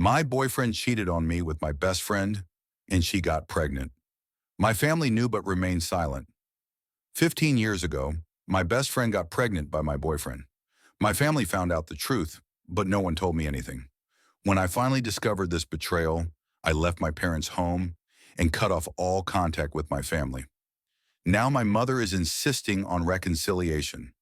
My boyfriend cheated on me with my best friend, and she got pregnant. My family knew but remained silent. 15 years ago, my best friend got pregnant by my boyfriend. My family found out the truth, but no one told me anything. When I finally discovered this betrayal, I left my parents' home and cut off all contact with my family. Now my mother is insisting on reconciliation.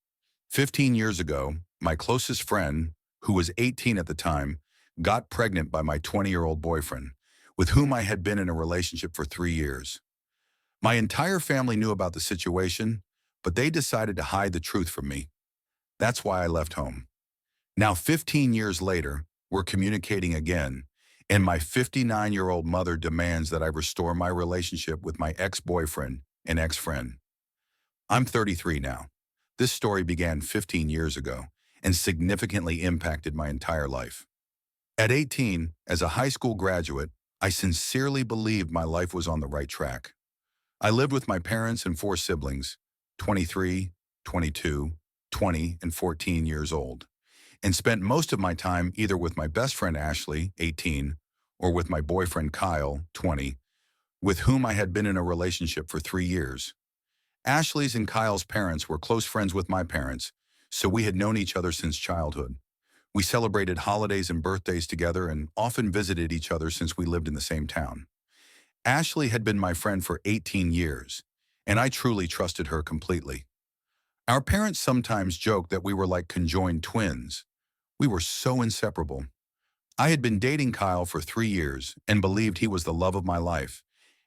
15 years ago, my closest friend, who was 18 at the time, got pregnant by my 20-year-old boyfriend, with whom I had been in a relationship for 3 years. My entire family knew about the situation, but they decided to hide the truth from me. That's why I left home. Now, 15 years later, we're communicating again, and my 59-year-old mother demands that I restore my relationship with my ex-boyfriend and ex-friend. I'm 33 now. This story began 15 years ago and significantly impacted my entire life. At 18, as a high school graduate, I sincerely believed my life was on the right track. I lived with my parents and four siblings, 23, 22, 20, and 14 years old, and spent most of my time either with my best friend Ashley, 18, or with my boyfriend Kyle, 20, with whom I had been in a relationship for 3 years. Ashley's and Kyle's parents were close friends with my parents, so we had known each other since childhood. We celebrated holidays and birthdays together and often visited each other since we lived in the same town. Ashley had been my friend for 18 years, and I truly trusted her completely. Our parents sometimes joked that we were like conjoined twins. We were so inseparable. I had been dating Kyle for 3 years and believed he was the love of my life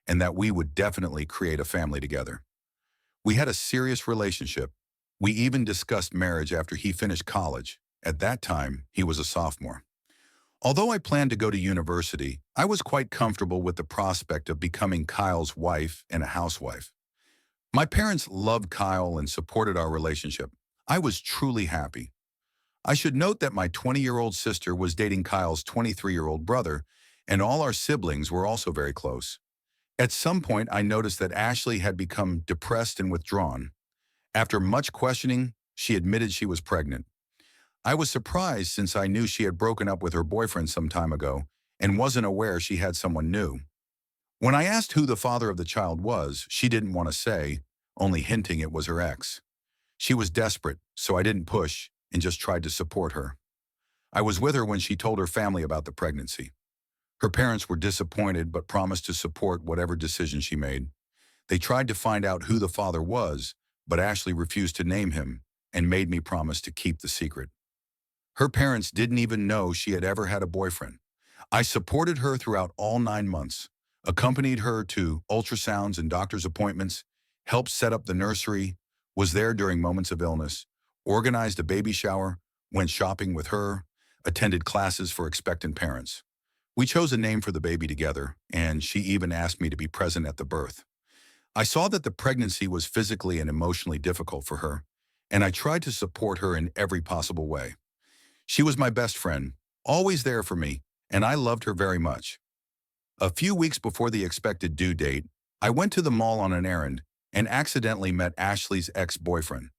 and that we would definitely create a family together. We had a serious relationship. We even discussed marriage after he finished college. At that time, he was a sophomore. Although I planned to go to university, I was quite comfortable with the prospect of becoming Kyle's wife and a housewife. My parents loved Kyle and supported our relationship. I was truly happy. I should note that my 20-year-old sister was dating Kyle's 23-year-old brother, and all our siblings were also very close. At some point, I noticed that Ashley had become depressed and withdrawn. After much questioning, she admitted she was pregnant. I was surprised since I knew she had broken up with her boyfriend some time ago and wasn't aware she had someone new. When I asked who the father of the child was, she didn't want to say, only hinting it was her ex. She was desperate, so I didn't push and just tried to support her. I was with her when she told her family about the pregnancy. Her parents were disappointed but promised to support whatever decision she made. They tried to find out who the father was, but Ashley refused to name him and made me promise to keep the secret. Her parents didn't even know she had ever had a boyfriend. I supported her throughout all 9 months, accompanied her to ultrasounds and doctor's appointments, helped set up the nursery, was there during moments of illness, organized a baby shower, went shopping with her, attended classes for expectant parents. We chose a name for the baby together, and she even asked me to be present at the birth. I saw that the pregnancy was physically and emotionally difficult for her, and I tried to support her in every possible way. She was my best friend, always there for me, and I loved her very much. A few weeks before the expected due date, I went to the mall on an errand and accidentally met Ashley's ex-boyfriend.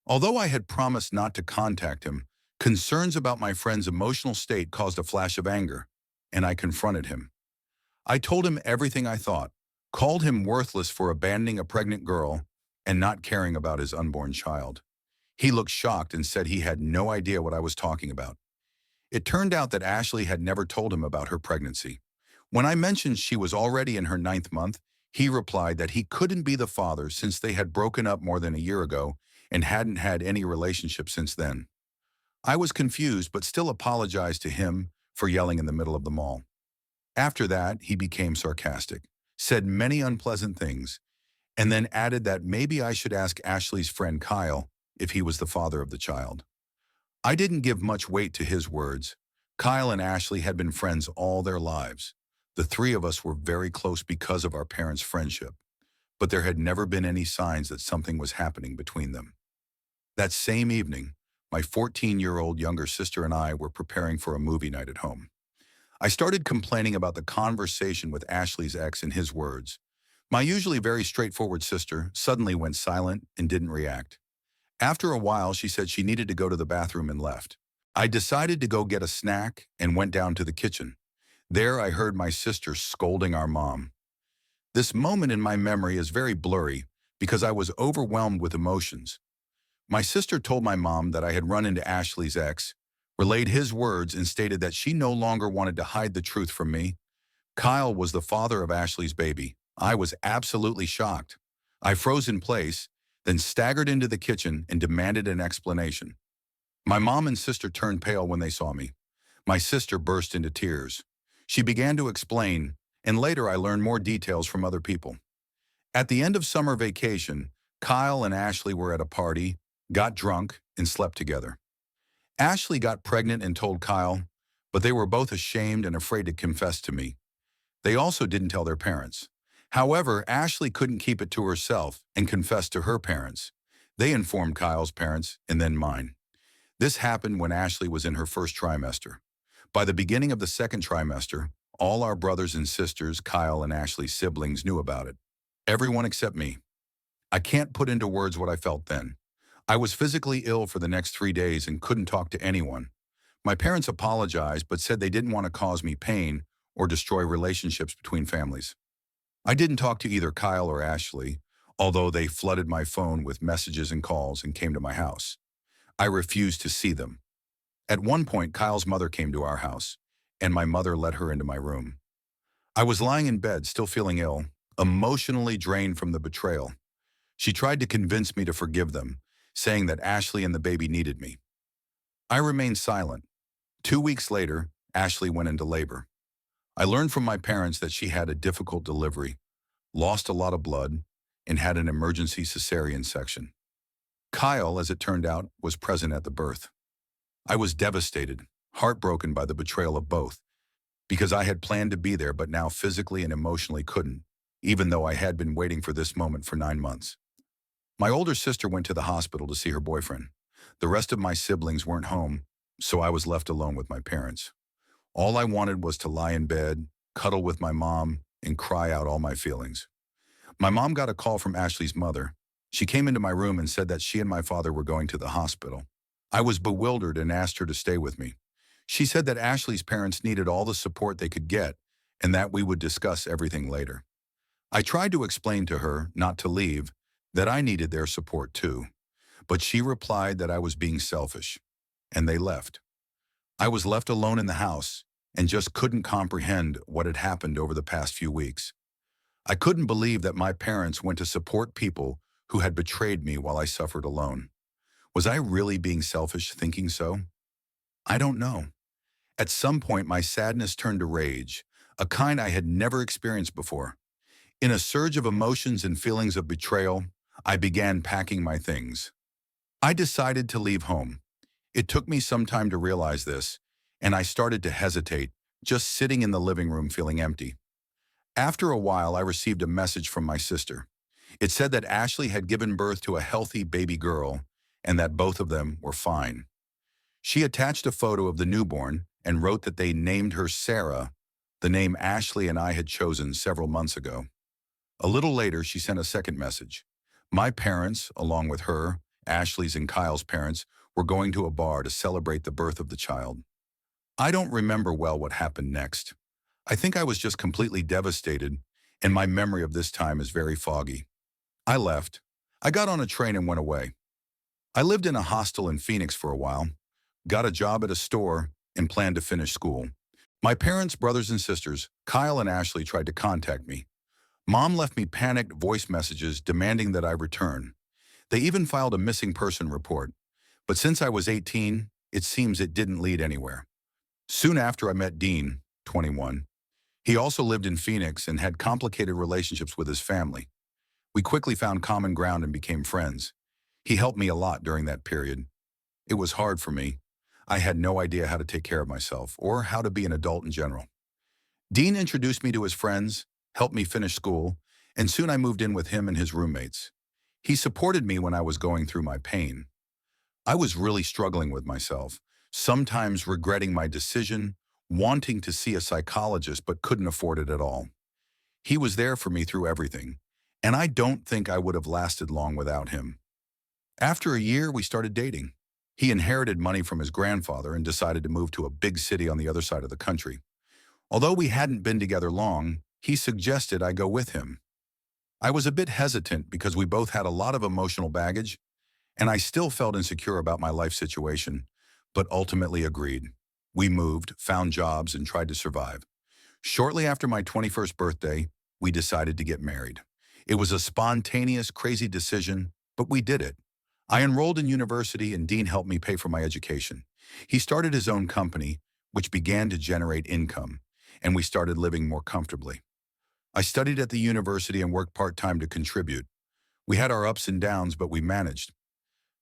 Although I had promised not to contact him, concerns about my friend's emotional state caused a flash of anger, and I confronted him. I told him everything I thought, called him worthless for abandoning a pregnant girl and not caring about his unborn child. He looked shocked and said he had no idea what I was talking about. It turned out that Ashley had never told him about her pregnancy. When I mentioned she was already in her 9th month, he replied that he couldn't be the father since they had broken up more than a year ago and hadn't had any relationship since then. I was confused but still apologized to him for yelling in the middle of the mall. After that, he became sarcastic, said many unpleasant things, and then added that maybe I should ask Ashley's friend Kyle if he was the father of the child. I didn't give much weight to his words. Kyle and Ashley had been friends all their lives. The three of us were very close because of our parents' friendship, but there had never been any signs that something was happening between them. That same evening, my 14-year-old younger sister and I were preparing for a movie night at home. I started complaining about the conversation with Ashley's ex in his words. My usually very straightforward sister suddenly went silent and didn't react. After a while, she said she needed to go to the bathroom and left. I decided to go get a snack and went down to the kitchen. There I heard my sister scolding our mom. This moment in my memory is very blurry because I was overwhelmed with emotions. My sister told my mom that I had run into Ashley's ex, relayed his words, and stated that she no longer wanted to hide the truth from me. Kyle was the father of Ashley's baby. I was absolutely shocked. I froze in place, then staggered into the kitchen and demanded an explanation. My mom and sister turned pale when they saw me. My sister burst into tears. She began to explain, and later I learned more details from other people. At the end of summer vacation, Kyle and Ashley were at a party, got drunk, and slept together. Ashley got pregnant and told Kyle, but they were both ashamed and afraid to confess to me. They also didn't tell their parents. However, Ashley couldn't keep it to herself and confessed to her parents. They informed Kyle's parents and then mine. This happened when Ashley was in her first trimester. By the beginning of the second trimester, all our brothers and sisters, Kyle and Ashley's siblings, knew about it. Everyone except me. I can't put into words what I felt then. I was physically ill for the next 3 days and couldn't talk to anyone. My parents apologized but said they didn't want to cause me pain or destroy relationships between families. I didn't talk to either Kyle or Ashley, although they flooded my phone with messages and calls and came to my house. I refused to see them. At one point, Kyle's mother came to our house, and my mother let her into my room. I was lying in bed, still feeling ill, emotionally drained from the betrayal. She tried to convince me to forgive them, saying that Ashley and the baby needed me. I remained silent. 2 weeks later, Ashley went into labor. I learned from my parents that she had a difficult delivery, lost a lot of blood, and had an emergency cesarean section. Kyle, as it turned out, was present at the birth. I was devastated, heartbroken by the betrayal of both, because I had planned to be there but now physically and emotionally couldn't, even though I had been waiting for this moment for 9 months. My older sister went to the hospital to see her boyfriend. The rest of my siblings weren't home, so I was left alone with my parents. All I wanted was to lie in bed, cuddle with my mom, and cry out all my feelings. My mom got a call from Ashley's mother. She came into my room and said that she and my father were going to the hospital. I was bewildered and asked her to stay with me. She said that Ashley's parents needed all the support they could get and that we would discuss everything later. I tried to explain to her not to leave, that I needed their support too, but she replied that I was being selfish, and they left. I was left alone in the house and just couldn't comprehend what had happened over the past few weeks. I couldn't believe that my parents went to support people who had betrayed me while I suffered alone. Was I really being selfish thinking so? I don't know. At some point, my sadness turned to rage, a kind I had never experienced before. In a surge of emotions and feelings of betrayal, I began packing my things. I decided to leave home. It took me some time to realize this, and I started to hesitate, just sitting in the living room feeling empty. After a while, I received a message from my sister. It said that Ashley had given birth to a healthy baby girl and that both of them were fine. She attached a photo of the newborn and wrote that they named her Sarah, the name Ashley and I had chosen several months ago. A little later, she sent a second message. My parents, along with her, Ashley's and Kyle's parents, were going to a bar to celebrate the birth of the child. I don't remember well what happened next. I think I was just completely devastated, and my memory of this time is very foggy. I left. I got on a train and went away. I lived in a hostel in Phoenix for a while, got a job at a store, and planned to finish school. My parents, brothers and sisters, Kyle and Ashley, tried to contact me. Mom left me panicked voice messages demanding that I return. They even filed a missing person report. But since I was 18, it seems it didn't lead anywhere. Soon after I met Dean, 21. He also lived in Phoenix and had complicated relationships with his family. We quickly found common ground and became friends. He helped me a lot during that period. It was hard for me. I had no idea how to take care of myself or how to be an adult in general. Dean introduced me to his friends, helped me finish school, and soon I moved in with him and his roommates. He supported me when I was going through my pain. I was really struggling with myself, sometimes regretting my decision, wanting to see a psychologist but couldn't afford it at all. He was there for me through everything, and I don't think I would have lasted long without him. After a year, we started dating. He inherited money from his grandfather and decided to move to a big city on the other side of the country. Although we hadn't been together long, he suggested I go with him. I was a bit hesitant because we both had a lot of emotional baggage, and I still felt insecure about my life situation, but ultimately agreed. We moved, found jobs, and tried to survive. Shortly after my 21st birthday, we decided to get married. It was a spontaneous, crazy decision, but we did it. I enrolled in university and Dean helped me pay for my education. He started his own company, which began to generate income, and we started living more comfortably. I studied at the university and worked part-time to contribute. We had our ups and downs, but we managed.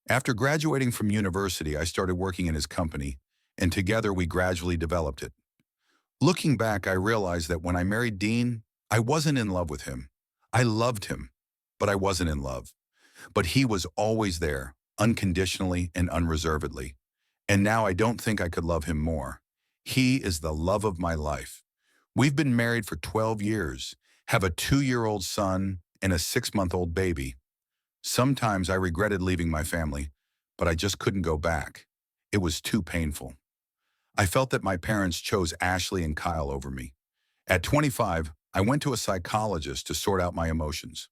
After graduating from university, I started working in his company, and together we gradually developed it. Looking back, I realized that when I married Dean, I wasn't in love with him. I loved him, but I wasn't in love. But he was always there, unconditionally and unreservedly. And now I don't think I could love him more. He is the love of my life. We've been married for 12 years, have a 2-year-old son and a 6-month-old baby. Sometimes I regretted leaving my family, but I just couldn't go back. It was too painful. I felt that my parents chose Ashley and Kyle over me. At 25, I went to a psychologist to sort out my emotions.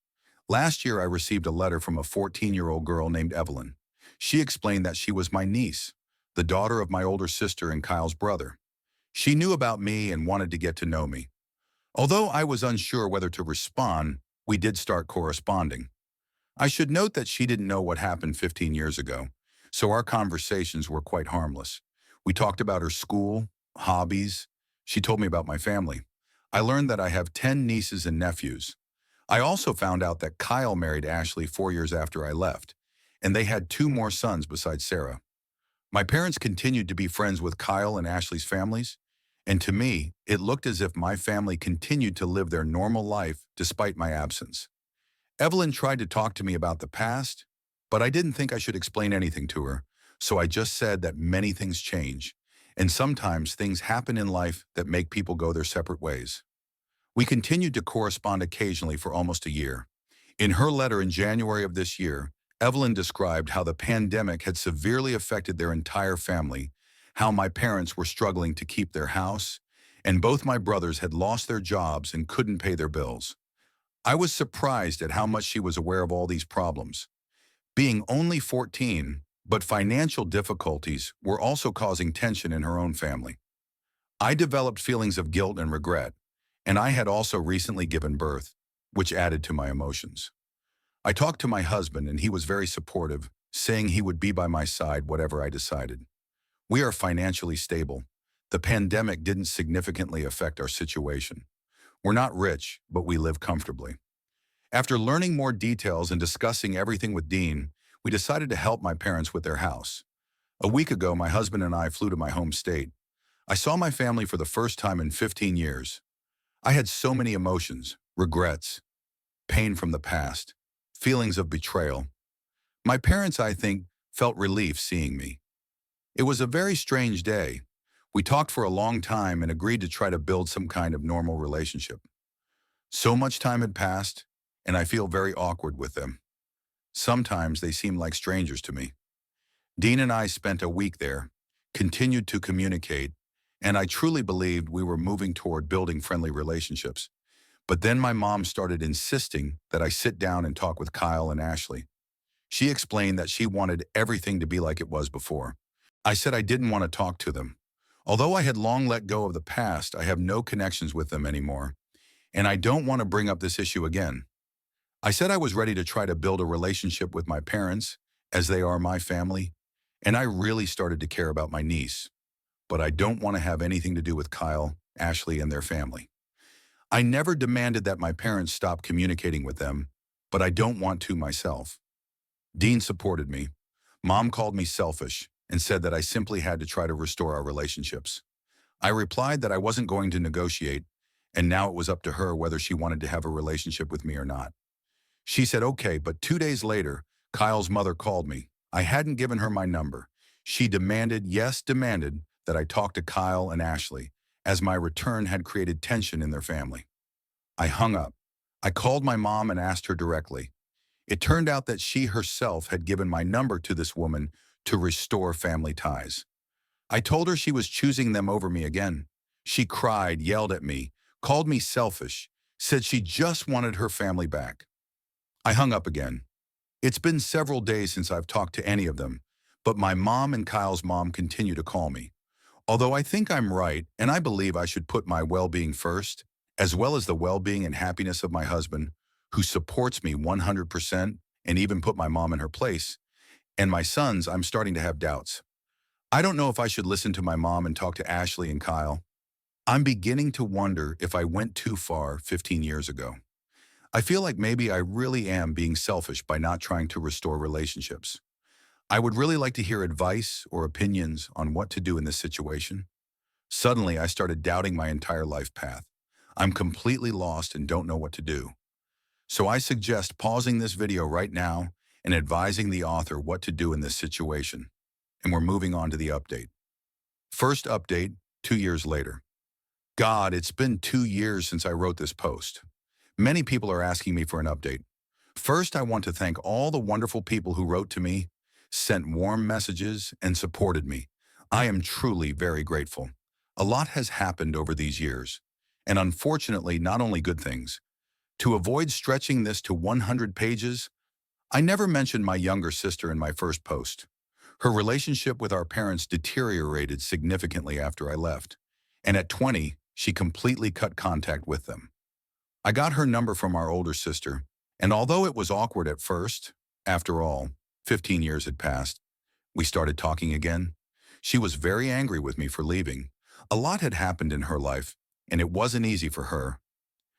Last year, I received a letter from a 14-year-old girl named Evelyn. She explained that she was my niece, the daughter of my older sister and Kyle's brother. She knew about me and wanted to get to know me. Although I was unsure whether to respond, we did start corresponding. I should note that she didn't know what happened 15 years ago, so our conversations were quite harmless. We talked about her school, hobbies. She told me about my family. I learned that I have 10 nieces and nephews. I also found out that Kyle married Ashley 4 years after I left, and they had 2 more sons besides Sarah. My parents continued to be friends with Kyle and Ashley's families, and to me, it looked as if my family continued to live their normal life despite my absence. Evelyn tried to talk to me about the past, but I didn't think I should explain anything to her, so I just said that many things change, and sometimes things happen in life that make people go their separate ways. We continued to correspond occasionally for almost a year. In her letter in January of this year, Evelyn described how the pandemic had severely affected their entire family, how my parents were struggling to keep their house, and both my brothers had lost their jobs and couldn't pay their bills. I was surprised at how much she was aware of all these problems. Being only 14, but financial difficulties were also causing tension in her own family. I developed feelings of guilt and regret, and I had also recently given birth, which added to my emotions. I talked to my husband and he was very supportive, saying he would be by my side whatever I decided. We are financially stable. The pandemic didn't significantly affect our situation. We're not rich, but we live comfortably. After learning more details and discussing everything with Dean, we decided to help my parents with their house. A week ago, my husband and I flew to my home state. I saw my family for the first time in 15 years. I had so many emotions, regrets, pain from the past, feelings of betrayal. My parents, I think, felt relief seeing me. It was a very strange day. We talked for a long time and agreed to try to build some kind of normal relationship. So much time had passed, and I feel very awkward with them. Sometimes they seem like strangers to me. Dean and I spent a week there, continued to communicate, and I truly believed we were moving toward building friendly relationships. But then my mom started insisting that I sit down and talk with Kyle and Ashley. She explained that she wanted everything to be like it was before. I said I didn't want to talk to them. Although I had long let go of the past, I have no connections with them anymore, and I don't want to bring up this issue again. I said I was ready to try to build a relationship with my parents, as they are my family, and I really started to care about my niece. But I don't want to have anything to do with Kyle, Ashley, and their family. I never demanded that my parents stop communicating with them, but I don't want to myself. Dean supported me. Mom called me selfish and said that I simply had to try to restore our relationships. I replied that I wasn't going to negotiate, and now it was up to her whether she wanted to have a relationship with me or not. She said okay, but 2 days later, Kyle's mother called me. I hadn't given her my number. She demanded, yes, demanded, that I talk to Kyle and Ashley, as my return had created tension in their family. I hung up. I called my mom and asked her directly. It turned out that she herself had given my number to this woman to restore family ties. I told her she was choosing them over me again. She cried, yelled at me, called me selfish, said she just wanted her family back. I hung up again. It's been several days since I've talked to any of them, but my mom and Kyle's mom continue to call me. Although I think I'm right, and I believe I should put my well-being first, as well as the well-being and happiness of my husband, who supports me 100% and even put my mom in her place, and my sons, I'm starting to have doubts. I don't know if I should listen to my mom and talk to Ashley and Kyle. I'm beginning to wonder if I went too far 15 years ago. I feel like maybe I really am being selfish by not trying to restore relationships. I would really like to hear advice or opinions on what to do in this situation. Suddenly, I started doubting my entire life path. I'm completely lost and don't know what to do. So I suggest pausing this video right now and advising the author what to do in this situation. And we're moving on to the update. First update, 2 years later. God, it's been 2 years since I wrote this post. Many people are asking me for an update. First, I want to thank all the wonderful people who wrote to me, sent warm messages, and supported me. I am truly very grateful. A lot has happened over these years, and unfortunately, not only good things. To avoid stretching this to 100 pages, I never mentioned my younger sister in my first post. Her relationship with our parents deteriorated significantly after I left, and at 20, she completely cut contact with them. I got her number from our older sister, and although it was awkward at first, after all, 15 years had passed, we started talking again. She was very angry with me for leaving. A lot had happened in her life, and it wasn't easy for her.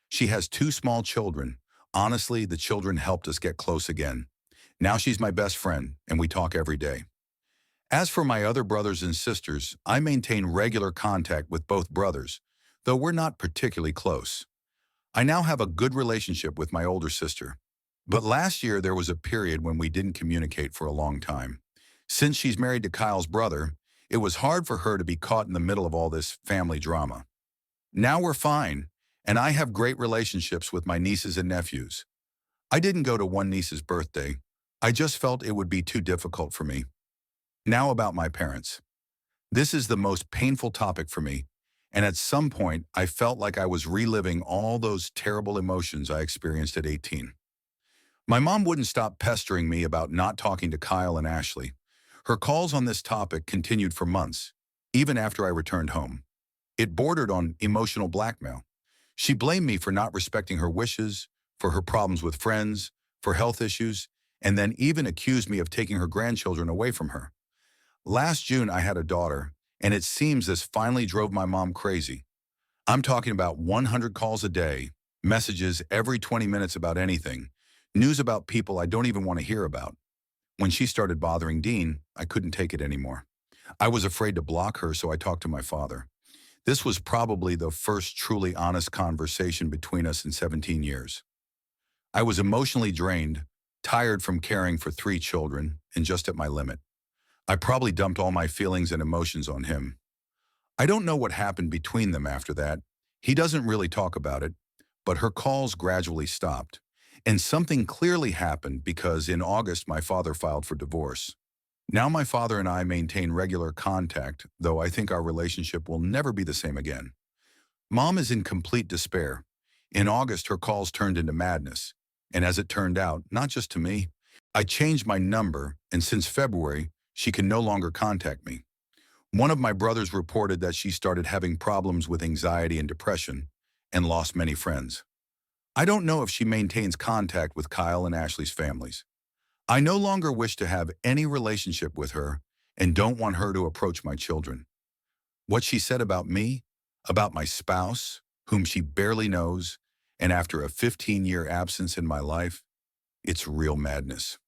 She has 2 small children. Honestly, the children helped us get close again. Now she's my best friend, and we talk every day. As for my other brothers and sisters, I maintain regular contact with both brothers, though we're not particularly close. I now have a good relationship with my older sister. But last year there was a period when we didn't communicate for a long time. Since she's married to Kyle's brother, it was hard for her to be caught in the middle of all this family drama. Now we're fine, and I have great relationships with my nieces and nephews. I didn't go to one niece's birthday. I just felt it would be too difficult for me. Now about my parents. This is the most painful topic for me, and at some point I felt like I was reliving all those terrible emotions I experienced at 18. My mom wouldn't stop pestering me about not talking to Kyle and Ashley. Her calls on this topic continued for months, even after I returned home. It bordered on emotional blackmail. She blamed me for not respecting her wishes, for her problems with friends, for health issues, and then even accused me of taking her grandchildren away from her. Last June, I had a daughter, and it seems this finally drove my mom crazy. I'm talking about 100 calls a day, messages every 20 minutes about anything, news about people I don't even want to hear about. When she started bothering Dean, I couldn't take it anymore. I was afraid to block her, so I talked to my father. This was probably the first truly honest conversation between us in 17 years. I was emotionally drained, tired from caring for 3 children, and just at my limit. I probably dumped all my feelings and emotions on him. I don't know what happened between them after that. He doesn't really talk about it, but her calls gradually stopped. And something clearly happened because in August my father filed for divorce. Now my father and I maintain regular contact, though I think our relationship will never be the same again. Mom is in complete despair. In August her calls turned into madness. And as it turned out, not just to me, I changed my number, and since February, she can no longer contact me. One of my brothers reported that she started having problems with anxiety and depression and lost many friends. I don't know if she maintains contact with Kyle and Ashley's families. I no longer wish to have any relationship with her and don't want her to approach my children. What she said about me, about my spouse, whom she barely knows, and after a 15-year absence in my life, it's real madness.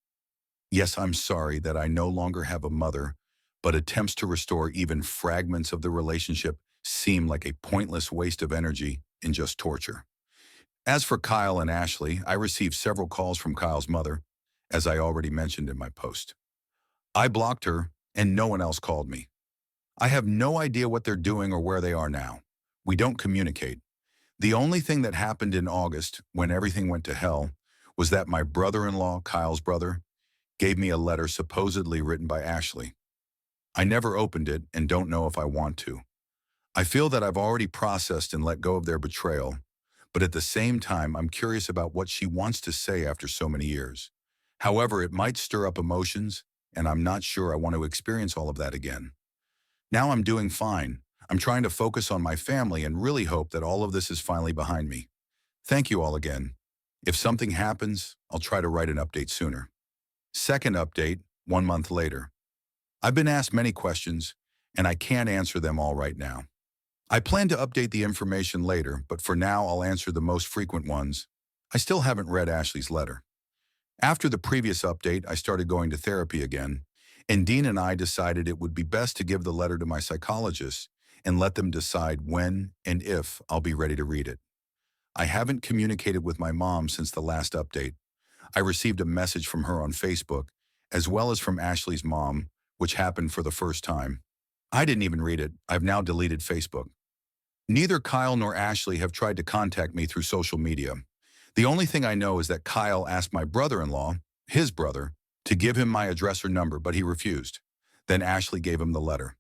Yes, I'm sorry that I no longer have a mother, but attempts to restore even fragments of the relationship seem like a pointless waste of energy and just torture. As for Kyle and Ashley, I received several calls from Kyle's mother, as I already mentioned in my post. I blocked her, and no one else called me. I have no idea what they're doing or where they are now. We don't communicate. The only thing that happened in August, when everything went to hell, was that my brother-in-law, Kyle's brother, gave me a letter supposedly written by Ashley. I never opened it and don't know if I want to. I feel that I've already processed and let go of their betrayal, but at the same time, I'm curious about what she wants to say after so many years. However, it might stir up emotions, and I'm not sure I want to experience all of that again. Now I'm doing fine. I'm trying to focus on my family and really hope that all of this is finally behind me. Thank you all again. If something happens, I'll try to write an update sooner. Second update, 1 month later. I've been asked many questions, and I can't answer them all right now. I plan to update the information later, but for now I'll answer the most frequent ones. I still haven't read Ashley's letter. After the previous update, I started going to therapy again, and Dean and I decided it would be best to give the letter to my psychologist and let them decide when and if I'll be ready to read it. I haven't communicated with my mom since the last update. I received a message from her on Facebook, as well as from Ashley's mom, which happened for the first time. I didn't even read it. I've now deleted Facebook. Neither Kyle nor Ashley have tried to contact me through social media. The only thing I know is that Kyle asked my brother-in-law, his brother, to give him my address or number, but he refused. Then Ashley gave him the letter.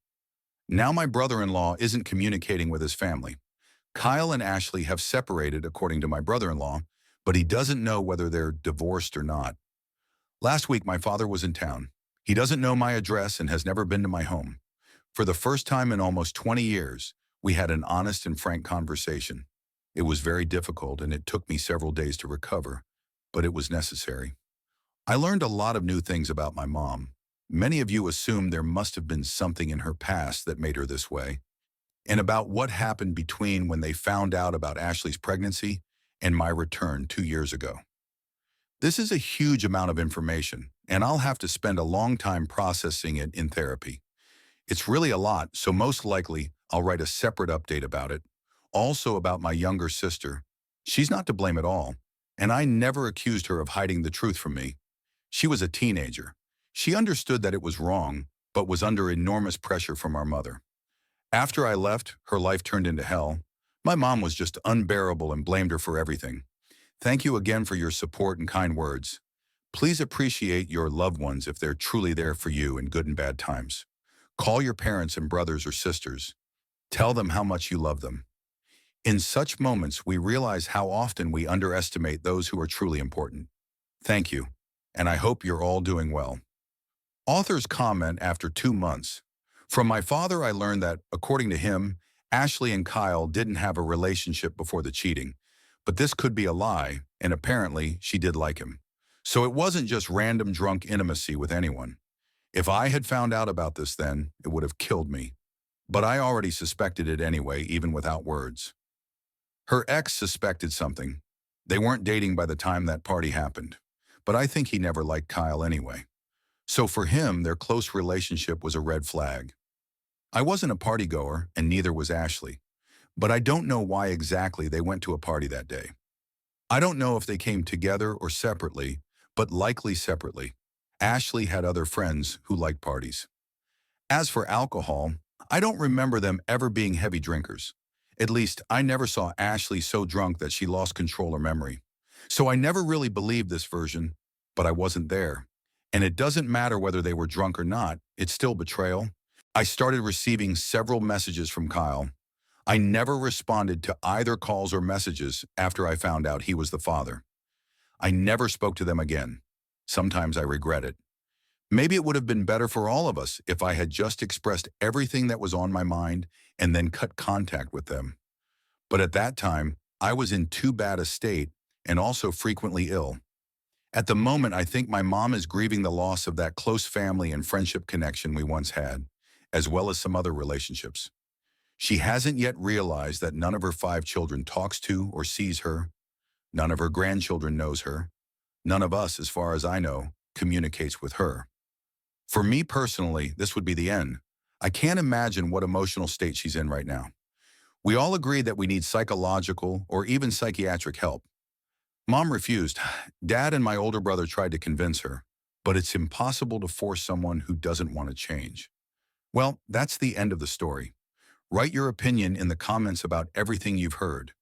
Now my brother-in-law isn't communicating with his family. Kyle and Ashley have separated, according to my brother-in-law, but he doesn't know whether they're divorced or not. Last week, my father was in town. He doesn't know my address and has never been to my home. For the first time in almost 20 years, we had an honest and frank conversation. It was very difficult and it took me several days to recover, but it was necessary. I learned a lot of new things about my mom. Many of you assume there must have been something in her past that made her this way, and about what happened between when they found out about Ashley's pregnancy and my return 2 years ago. This is a huge amount of information, and I'll have to spend a long time processing it in therapy. It's really a lot, so most likely I'll write a separate update about it. Also about my younger sister. She's not to blame at all, and I never accused her of hiding the truth from me. She was a teenager. She understood that it was wrong, but was under enormous pressure from our mother. After I left, her life turned into hell. My mom was just unbearable and blamed her for everything. Thank you again for your support and kind words. Please appreciate your loved ones if they're truly there for you in good and bad times. Call your parents and brothers or sisters. Tell them how much you love them. In such moments, we realize how often we underestimate those who are truly important. Thank you, and I hope you're all doing well. Author's comment after 2 months. From my father, I learned that, according to him, Ashley and Kyle didn't have a relationship before the cheating, but this could be a lie, and apparently she did like him. So it wasn't just random drunk intimacy with anyone. If I had found out about this then, it would have killed me. But I already suspected it anyway, even without words. Her ex suspected something. They weren't dating by the time that party happened, but I think he never liked Kyle anyway. So for him, their close relationship was a red flag. I wasn't a partygoer, and neither was Ashley, but I don't know why exactly they went to a party that day. I don't know if they came together or separately, but likely separately. Ashley had other friends who liked parties. As for alcohol, I don't remember them ever being heavy drinkers. At least, I never saw Ashley so drunk that she lost control or memory. So I never really believed this version, but I wasn't there. And it doesn't matter whether they were drunk or not, it's still betrayal. I started receiving several messages from Kyle. I never responded to either calls or messages after I found out he was the father. I never spoke to them again. Sometimes I regret it. Maybe it would have been better for all of us if I had just expressed everything that was on my mind and then cut contact with them. But at that time, I was in too bad a state and also frequently ill. At the moment, I think my mom is grieving the loss of that close family and friendship connection we once had, as well as some other relationships. She hasn't yet realized that none of her 5 children talks to or sees her. None of her grandchildren knows her. None of us, as far as I know, communicates with her. For me personally, this would be the end. I can't imagine what emotional state she's in right now. We all agree that we need psychological or even psychiatric help. Mom refused. Dad and my older brother tried to convince her, but it's impossible to force someone who doesn't want to change. Well, that's the end of the story. Write your opinion in the comments about everything you've heard.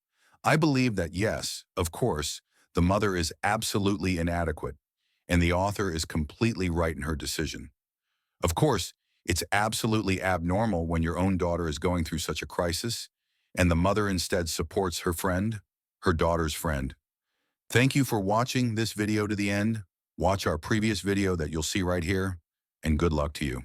I believe that yes, of course, the mother is absolutely inadequate, and the author is completely right in her decision. Of course, It's absolutely abnormal when your own daughter is going through such a crisis, and the mother instead supports her friend, her daughter's friend. Thank you for watching this video to the end. Watch our previous video that you'll see right here, and good luck to you.